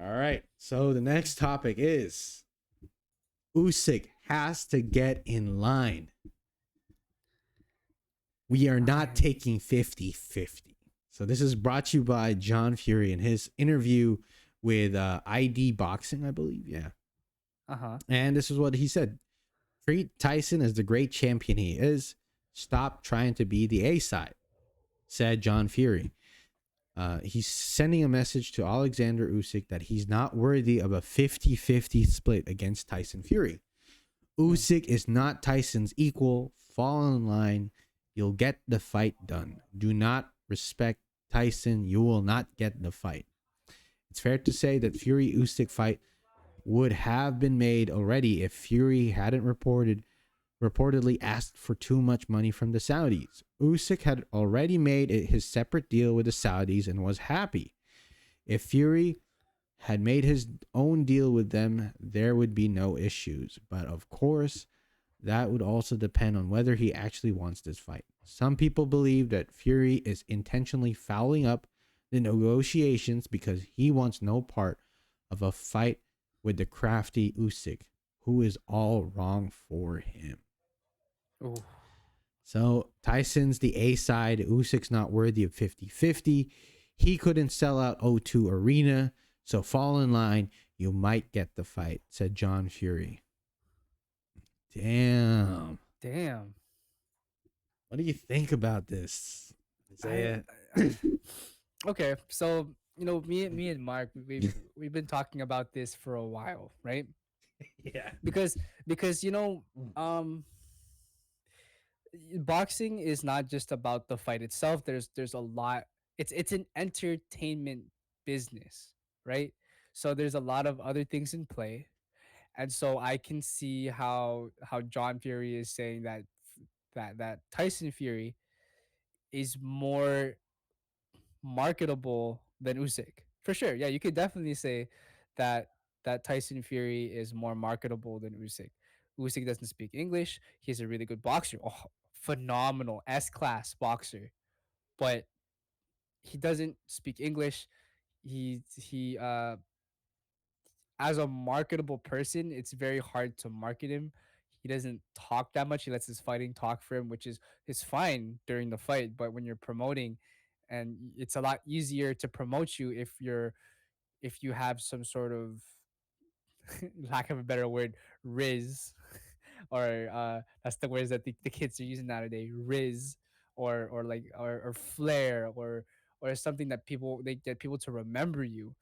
All right. So the next topic is Usyk has to get in line. We are not taking 50-50. So this is brought to you by John Fury in his interview with ID Boxing, I believe. Yeah. Uh-huh. And this is what he said. Treat Tyson as the great champion he is. Stop trying to be the A side, said John Fury. He's sending a message to Alexander Usyk that he's not worthy of a 50-50 split against Tyson Fury. Usyk is not Tyson's equal. Fall in line. You'll get the fight done. Do not respect Tyson. You will not get the fight. It's fair to say that Fury Usyk fight would have been made already if Fury hadn't reportedly asked for too much money from the Saudis. Usyk had already made his separate deal with the Saudis and was happy. If Fury had made his own deal with them, there would be no issues. But of course, that would also depend on whether he actually wants this fight. Some people believe that Fury is intentionally fouling up the negotiations because he wants no part of a fight with the crafty Usyk, who is all wrong for him. Ooh. So Tyson's the A side. Usyk's not worthy of 50-50. He couldn't sell out O2 Arena. So fall in line. You might get the fight, said John Fury. Damn. What do you think about this, Isaiah? Okay, so me and Mark, we've been talking about this for a while, right? Yeah. Because boxing is not just about the fight itself. There's a lot. It's an entertainment business, right? So there's a lot of other things in play, and so I can see how John Fury is saying that Tyson Fury is more marketable than Usyk. For sure. Yeah, you could definitely say that Tyson Fury is more marketable than Usyk. Usyk doesn't speak English. He's a really good boxer. Oh, phenomenal S-class boxer. But he doesn't speak English. He as a marketable person, it's very hard to market him. He doesn't talk that much. He lets his fighting talk for him, which is fine during the fight. But when you're promoting, and it's a lot easier to promote you if you have some sort of lack of a better word, riz, or that's the words that the kids are using nowadays, riz, or flair, or something that they get people to remember you.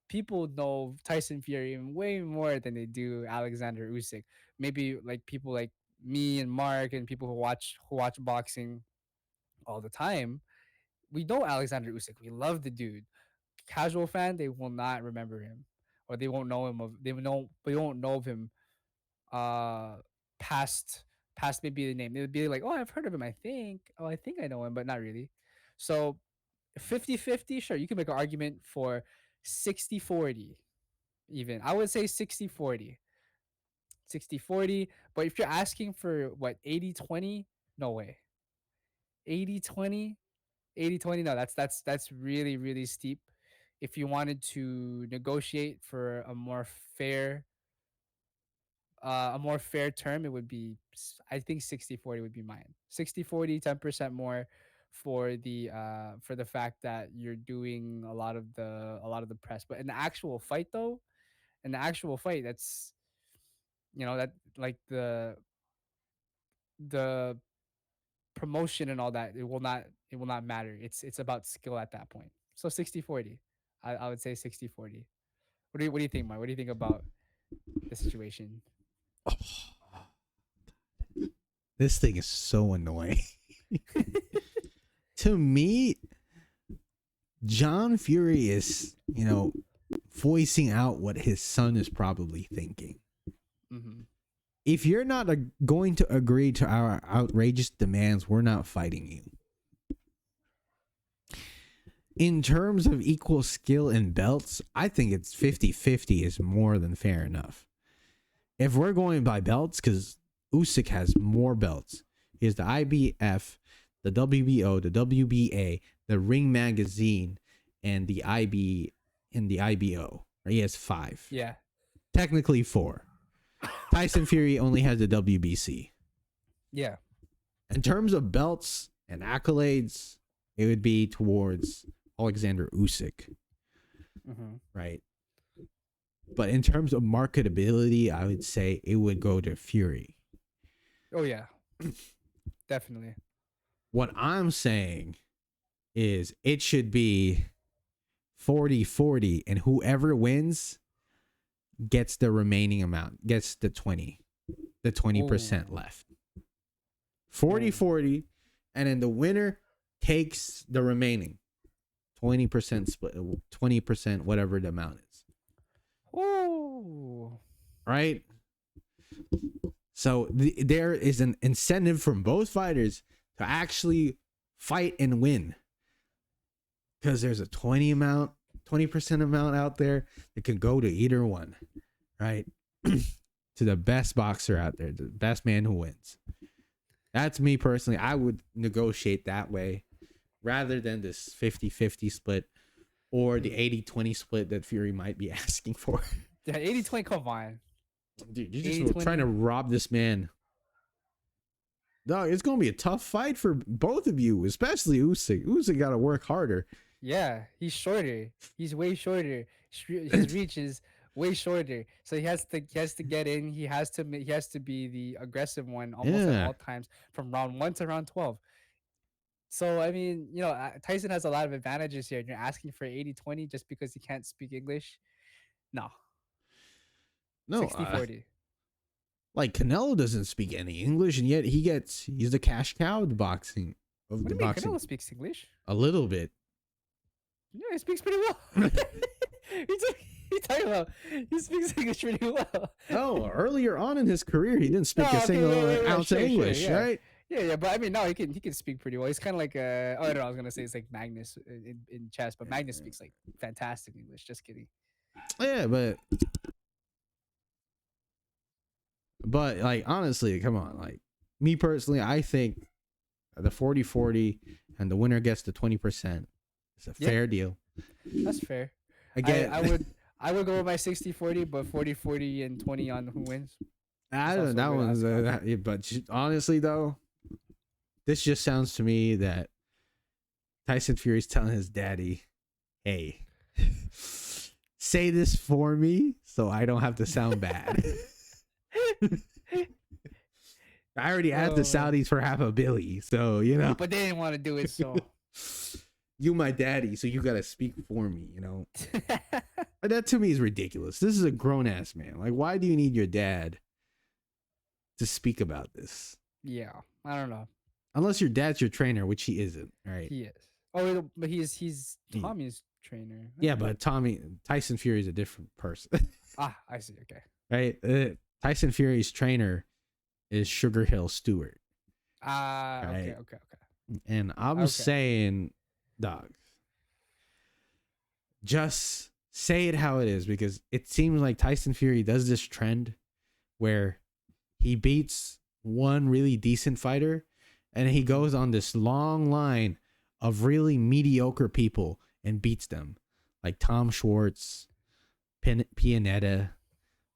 People know Tyson Fury way more than they do Alexander Usyk. Maybe like people like me and Mark and people who watch boxing all the time. We know Alexander Usyk. We love the dude. Casual fan, they will not remember him, or they won't know him. They won't know of him. Uh, past maybe the name. They would be like, oh, I've heard of him. I think. Oh, I think I know him, but not really. So 50-50, sure, you can make an argument for 60-40 even. I would say 60-40. 60-40. But if you're asking for what, 80-20, no way. 80-20, 80-20, no, that's really, really steep. If you wanted to negotiate for fair a more fair term, it would be, I think 60-40 would be mine. 60-40, 10% more for the fact that you're doing a lot of the press. But in the actual fight though, that's that like the promotion and all that, it will not matter. It's about skill at that point. So 60-40. I would say 60-40. What do you think, Mike? What do you think about the situation? This thing is so annoying. To me, John Fury is, voicing out what his son is probably thinking. Mm-hmm. If you're not going to agree to our outrageous demands, we're not fighting you. In terms of equal skill and belts, I think it's 50-50 is more than fair enough. If we're going by belts, because Usyk has more belts. He has the IBF, the WBO, the WBA, the Ring Magazine, and the IBO. He has 5. Yeah. Technically 4. Tyson Fury only has the WBC. Yeah. In terms of belts and accolades, it would be towards Alexander Usyk, Mm-hmm. right? But in terms of marketability, I would say it would go to Fury. Oh yeah. Definitely. What I'm saying is it should be 40-40, and whoever wins gets the remaining amount, gets the 20% Oh. left. 40-40, and then the winner takes the remaining 20% split, 20%, whatever the amount is. Oh. Right? So there is an incentive from both fighters to actually fight and win, because there's a 20% amount out there that can go to either one, right? To the best boxer out there, the best man who wins. That's me personally. I would negotiate that way rather than this 50-50 split or the 80-20 split that Fury might be asking for. Yeah, 80-20, come on. Dude, you're just 80-20. trying to rob this man. Dog, it's going to be a tough fight for both of you, especially Usyk. Usyk got to work harder. Yeah, he's shorter. He's way shorter. His reach is way shorter. So he has to get in. He has to be the aggressive one almost at all times from round 1 to round 12. So I mean, Tyson has a lot of advantages here. And you're asking for 80-20 just because he can't speak English? No. No, 60-40. like Canelo doesn't speak any English, and yet he's the cash cow of the boxing. What do you mean? Canelo speaks English? A little bit. Yeah, he speaks pretty well. He's talking about he speaks English pretty well. No, earlier on in his career, he didn't speak a single ounce of English, yeah. right? Yeah, but I mean, now he can speak pretty well. He's kind of like I don't know. I was gonna say it's like Magnus in chess, but Magnus speaks like fantastic English. Just kidding. Yeah, but like honestly, come on, like me personally, I think the 40-40 and the winner gets the 20%. It's a fair deal. That's fair. Again, I would go with my 60-40, but 40-40 and 20 on who wins. I don't know, that one's but honestly though, this just sounds to me that Tyson Fury's telling his daddy, "Hey, say this for me so I don't have to sound bad." I already asked the Saudis for $500 million, so But they didn't want to do it, so you my daddy, so you gotta speak for me, That to me is ridiculous. This is a grown ass man. Like, why do you need your dad to speak about this? Yeah, I don't know. Unless your dad's your trainer, which he isn't, right? He is. Oh, but he's Tommy's trainer. Yeah, but Tyson Fury is a different person. I see. Okay. Right? Tyson Fury's trainer is Sugar Hill Stewart. Right? Okay. And I'm saying, dog, just say it how it is, because it seems like Tyson Fury does this trend where he beats one really decent fighter and he goes on this long line of really mediocre people and beats them, like Tom Schwartz, Pianetta,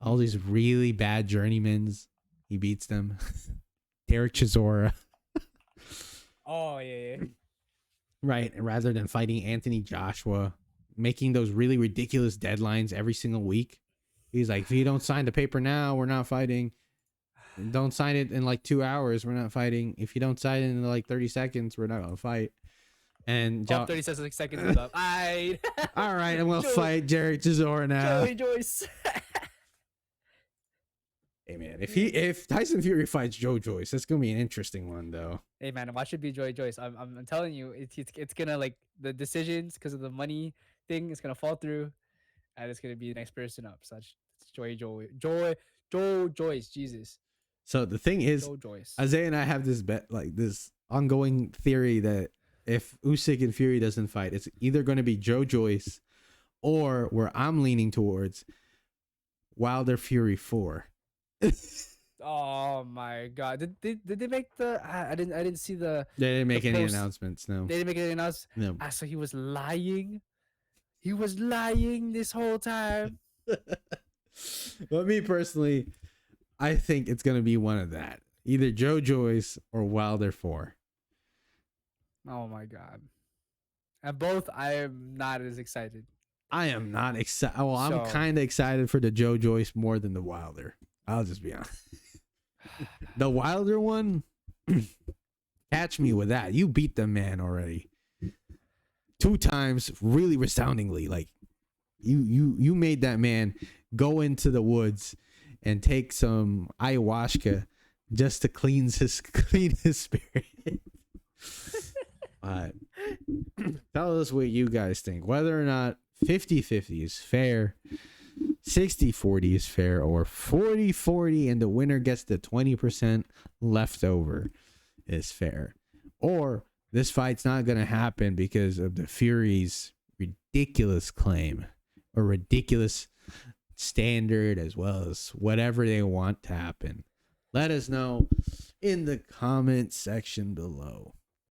all these really bad journeymans. He beats them. Derek Chisora. Oh yeah. Right, rather than fighting Anthony Joshua, making those really ridiculous deadlines every single week. He's like, if you don't sign the paper now, we're not fighting. Don't sign it in like 2 hours, we're not fighting. If you don't sign it in like 30 seconds, we're not gonna fight. And 30 seconds is up. All right, and we'll fight Derek Chisora now. Joey Joyce. Hey man, if Tyson Fury fights Joe Joyce, that's gonna be an interesting one though. Hey man, watch it be Joey Joyce. I'm telling you, it's gonna, like, the decisions because of the money thing is gonna fall through, and it's gonna be the next person up. Such Joe Joyce. Jesus. So the thing is, Isaiah and I have this this ongoing theory that if Usyk and Fury doesn't fight, it's either going to be Joe Joyce, or where I'm leaning towards, Wilder Fury 4. Oh my god! Did they make the? I didn't see the. They didn't make any post. announcements. No, They didn't make any announcements. no. So he was lying. He was lying this whole time. But me personally, I think it's gonna be one of that. Either Joe Joyce or Wilder 4. Oh my god. And both I am not as excited. I am not excited. Well, I'm So kind of excited for the Joe Joyce more than the Wilder. I'll just be honest. The Wilder one, catch me with that. You beat the man already 2 times, really resoundingly. Like you made that man go into the woods and take some ayahuasca just to clean his spirit. Tell us what you guys think. Whether or not 50-50 is fair, 60-40 is fair, or 40-40 and the winner gets the 20% left over is fair. Or this fight's not going to happen because of the Fury's ridiculous claim or ridiculous standard, as well as whatever they want to happen. Let us know in the comment section below.